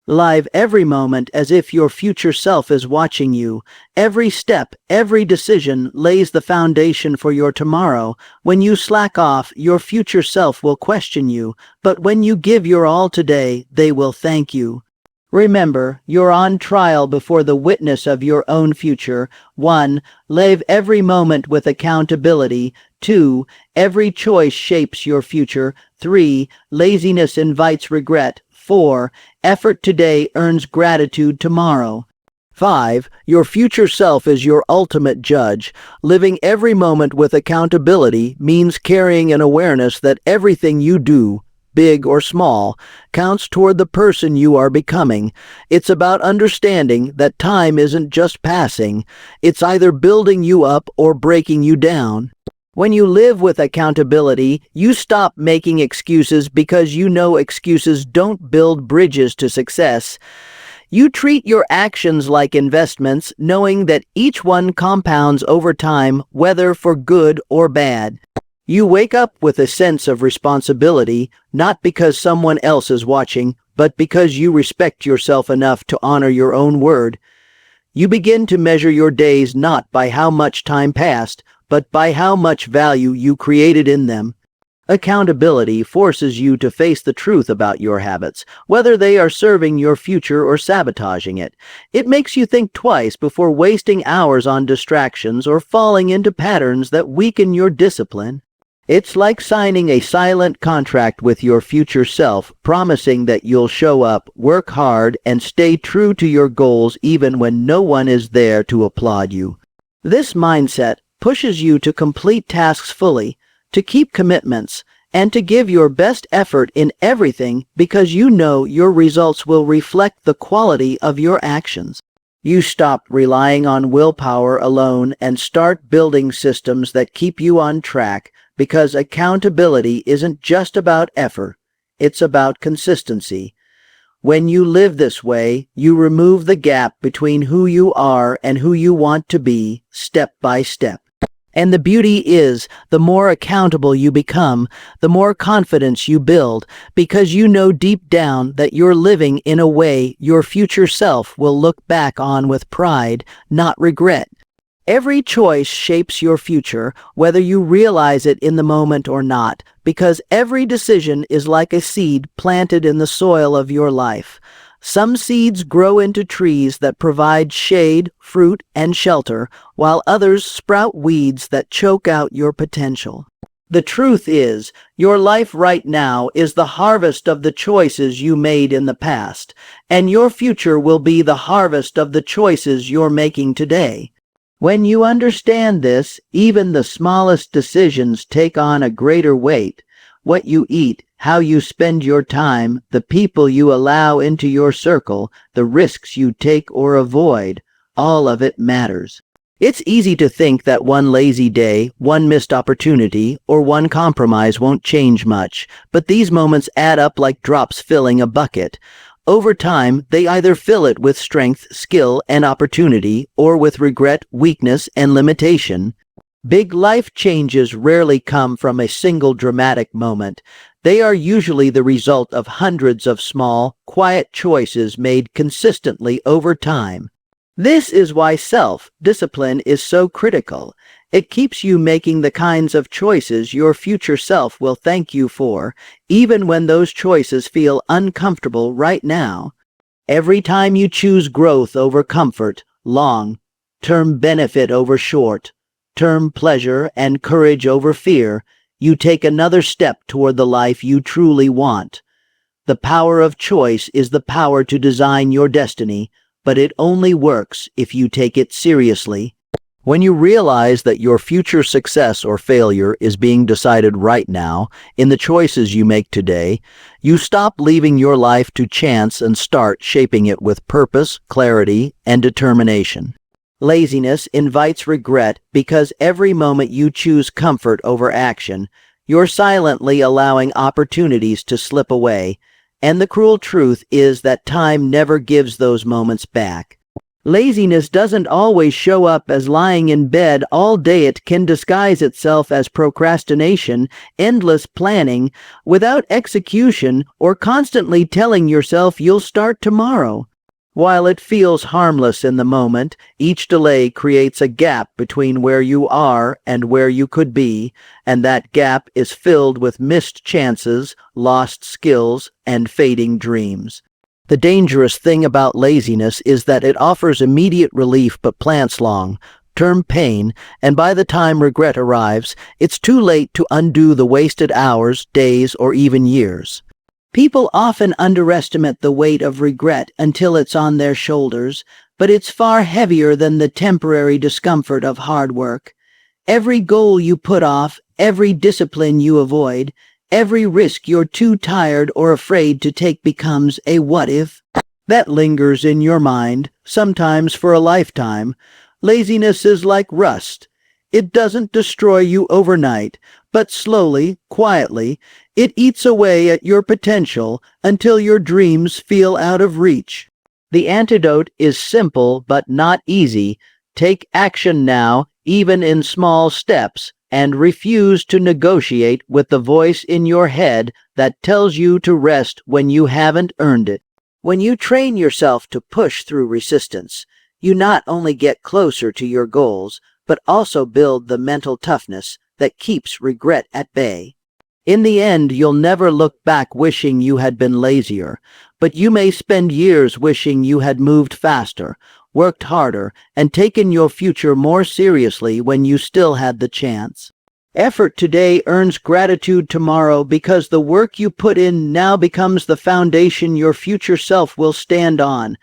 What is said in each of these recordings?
Live every moment as if your future self is watching you. Every step, every decision lays the foundation for your tomorrow. When you slack off, your future self will question you, but when you give your all today, they will thank you. Remember, you're on trial before the witness of your own future. 1. Live every moment with accountability. 2. Every choice shapes your future. 3. Laziness invites regret. 4. Effort today earns gratitude tomorrow. 5. Your future self is your ultimate judge. Living every moment with accountability means carrying an awareness that everything you do, big or small, counts toward the person you are becoming. It's about understanding that time isn't just passing. It's either building you up or breaking you down. When you live with accountability, you stop making excuses because you know excuses don't build bridges to success. You treat your actions like investments, knowing that each one compounds over time, whether for good or bad. You wake up with a sense of responsibility, not because someone else is watching, but because you respect yourself enough to honor your own word. You begin to measure your days not by how much time passed, but by how much value you created in them. Accountability forces you to face the truth about your habits, whether they are serving your future or sabotaging it. It makes you think twice before wasting hours on distractions or falling into patterns that weaken your discipline. It's like signing a silent contract with your future self, promising that you'll show up, work hard, and stay true to your goals even when no one is there to applaud you. This mindset pushes you to complete tasks fully, to keep commitments, and to give your best effort in everything because you know your results will reflect the quality of your actions. You stop relying on willpower alone and start building systems that keep you on track because accountability isn't just about effort, it's about consistency. When you live this way, you remove the gap between who you are and who you want to be, step by step. And the beauty is, the more accountable you become, the more confidence you build, because you know deep down that you're living in a way your future self will look back on with pride, not regret. Every choice shapes your future, whether you realize it in the moment or not, because every decision is like a seed planted in the soil of your life. Some seeds grow into trees that provide shade, fruit, and shelter, while others sprout weeds that choke out your potential. The truth is, your life right now is the harvest of the choices you made in the past, and your future will be the harvest of the choices you're making today. When you understand this, even the smallest decisions take on a greater weight. What you eat, how you spend your time, the people you allow into your circle, the risks you take or avoid, all of it matters. It's easy to think that one lazy day, one missed opportunity, or one compromise won't change much, but these moments add up like drops filling a bucket. Over time, they either fill it with strength, skill, and opportunity, or with regret, weakness, and limitation. Big life changes rarely come from a single dramatic moment. They are usually the result of hundreds of small, quiet choices made consistently over time. This is why self-discipline is so critical. It keeps you making the kinds of choices your future self will thank you for, even when those choices feel uncomfortable right now. Every time you choose growth over comfort, long-term benefit over short-term pleasure, and courage over fear, you take another step toward the life you truly want. The power of choice is the power to design your destiny, but it only works if you take it seriously. When you realize that your future success or failure is being decided right now in the choices you make today, you stop leaving your life to chance and start shaping it with purpose, clarity, and determination. Laziness invites regret because every moment you choose comfort over action, you're silently allowing opportunities to slip away, and the cruel truth is that time never gives those moments back. Laziness doesn't always show up as lying in bed all day. It can disguise itself as procrastination, endless planning, without execution, or constantly telling yourself you'll start tomorrow. While it feels harmless in the moment, each delay creates a gap between where you are and where you could be, and that gap is filled with missed chances, lost skills, and fading dreams. The dangerous thing about laziness is that it offers immediate relief but plants long-term pain, and by the time regret arrives, it's too late to undo the wasted hours, days, or even years. People often underestimate the weight of regret until it's on their shoulders, but it's far heavier than the temporary discomfort of hard work. Every goal you put off, every discipline you avoid, every risk you're too tired or afraid to take becomes a what if that lingers in your mind, sometimes for a lifetime. Laziness is like rust. It doesn't destroy you overnight, but slowly, quietly, it eats away at your potential until your dreams feel out of reach. The antidote is simple but not easy. Take action now, even in small steps, and refuse to negotiate with the voice in your head that tells you to rest when you haven't earned it. When you train yourself to push through resistance, you not only get closer to your goals, but also build the mental toughness that keeps regret at bay. In the end, you'll never look back wishing you had been lazier, but you may spend years wishing you had moved faster, worked harder, and taken your future more seriously when you still had the chance. Effort today earns gratitude tomorrow because the work you put in now becomes the foundation your future self will stand on.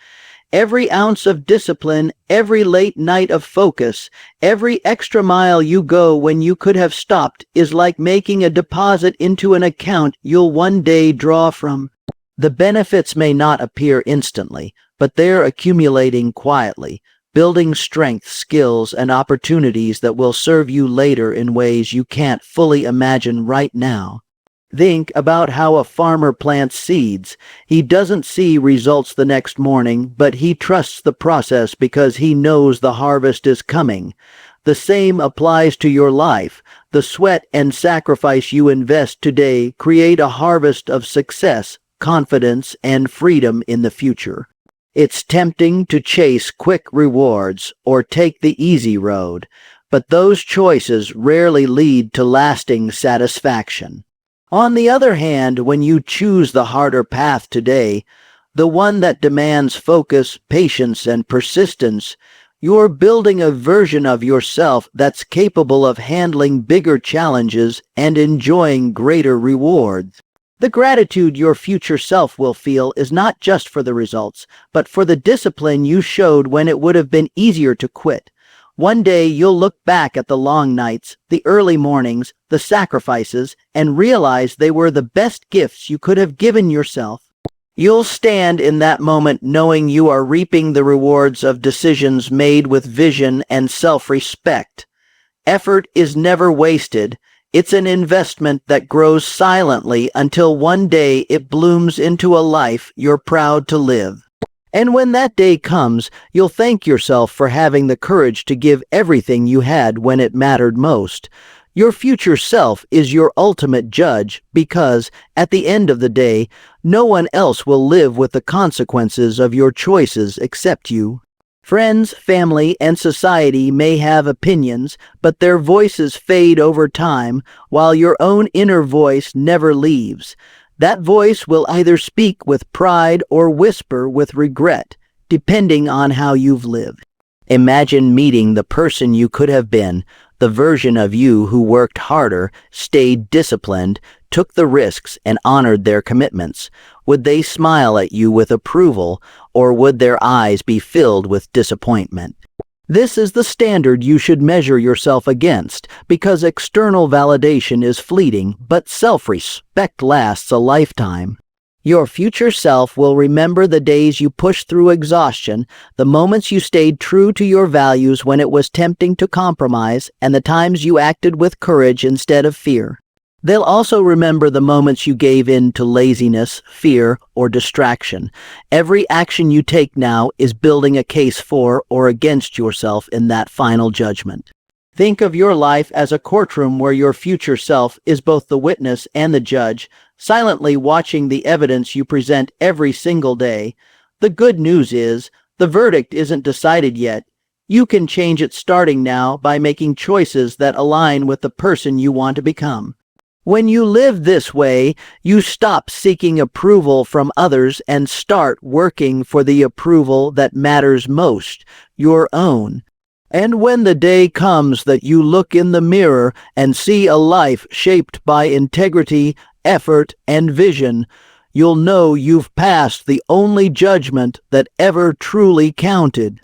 Every ounce of discipline, every late night of focus, every extra mile you go when you could have stopped is like making a deposit into an account you'll one day draw from. The benefits may not appear instantly, but they're accumulating quietly, building strength, skills, and opportunities that will serve you later in ways you can't fully imagine right now. Think about how a farmer plants seeds. He doesn't see results the next morning, but he trusts the process because he knows the harvest is coming. The same applies to your life. The sweat and sacrifice you invest today create a harvest of success, confidence, and freedom in the future. It's tempting to chase quick rewards or take the easy road, but those choices rarely lead to lasting satisfaction. On the other hand, when you choose the harder path today, the one that demands focus, patience, and persistence, you're building a version of yourself that's capable of handling bigger challenges and enjoying greater rewards. The gratitude your future self will feel is not just for the results, but for the discipline you showed when it would have been easier to quit. One day you'll look back at the long nights, the early mornings, the sacrifices, and realize they were the best gifts you could have given yourself. You'll stand in that moment knowing you are reaping the rewards of decisions made with vision and self-respect. Effort is never wasted. It's an investment that grows silently until one day it blooms into a life you're proud to live. And when that day comes, you'll thank yourself for having the courage to give everything you had when it mattered most. Your future self is your ultimate judge because, at the end of the day, no one else will live with the consequences of your choices except you. Friends, family, and society may have opinions, but their voices fade over time, while your own inner voice never leaves. That voice will either speak with pride or whisper with regret, depending on how you've lived. Imagine meeting the person you could have been, the version of you who worked harder, stayed disciplined, took the risks, and honored their commitments. Would they smile at you with approval, or would their eyes be filled with disappointment? This is the standard you should measure yourself against, because external validation is fleeting, but self-respect lasts a lifetime. Your future self will remember the days you pushed through exhaustion, the moments you stayed true to your values when it was tempting to compromise, and the times you acted with courage instead of fear. They'll also remember the moments you gave in to laziness, fear, or distraction. Every action you take now is building a case for or against yourself in that final judgment. Think of your life as a courtroom where your future self is both the witness and the judge, silently watching the evidence you present every single day. The good news is, the verdict isn't decided yet. You can change it starting now by making choices that align with the person you want to become. When you live this way, you stop seeking approval from others and start working for the approval that matters most, your own. And when the day comes that you look in the mirror and see a life shaped by integrity, effort, and vision, you'll know you've passed the only judgment that ever truly counted.